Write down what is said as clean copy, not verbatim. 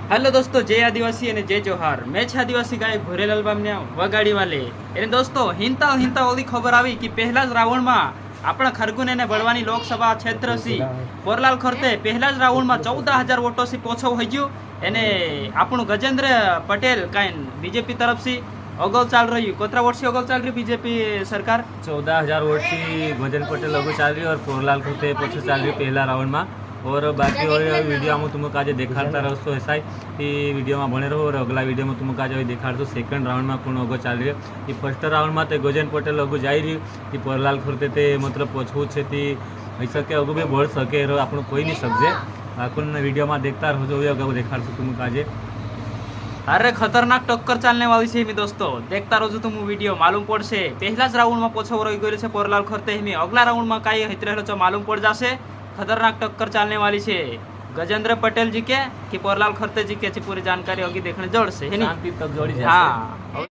Hello दोस्तों, जय आदिवासी અને જય જોહાર। મેં છે આદિવાસી ગાયક ભોરેલાલ બામણિયા વગાડી વાલે। એટલે દોસ્તો હિંતા હિંતા ઓલી ખબર આવી કે પહેલા જ રાઉન્ડમાં આપણા ખરગુન એને બળવાની લોકસભા ક્ષેત્રથી પોરલાલ ખરતે પહેલા જ રાઉન્ડમાં 14,000 વોટોથી પોછો થઈ ગયું। એને આપણું ગજેન્દ્ર પટેલ કાંઈ બીજેપી તરફથી અગાઉ ચાલ રહ્યું। કોતરા વોટથી અગાઉ ચાલ રહ્યું बीजेपी सरकार 14,000 वोट से गजन पटेल लगू चल रही और पोरलाल खोते पीछे चल रही पहला राउंड में। और बाकी और वीडियो में तुमको आज दिखाता रहो तो ऐसा ही वीडियो में बने रहो और अगला वीडियो में तुमको आज दिखा दो सेकंड राउंड में कौन अगो चल रही है। फर्स्ट राउंड में तो गजन पटेल अगू जा रही कि पोरलाल खोते ते मतलब पछवू है हो सके अगू भी बढ़ सके આપણું कोई नहीं समझे। आपको वीडियो में देखता रहो जो अगो दिखा दो तुमको आज। अरे खतरनाक टक्कर चालने वाली है दोस्तों, देखता रहो तुम वीडियो मालूम पड़શે। पहला ज राउंड में पोछो रही गयो है पोरलाल खरते में, अगला राउंड में कई हित रहो मालूम पड़ जासे। खतरनाक टक्कर चालने वाली है गजेंद्र पटेल जी के कि पोरलाल खरते जी के पूरी जानकारी होगी देखने जोड़ से है शांति तक जोड़ी हाँ।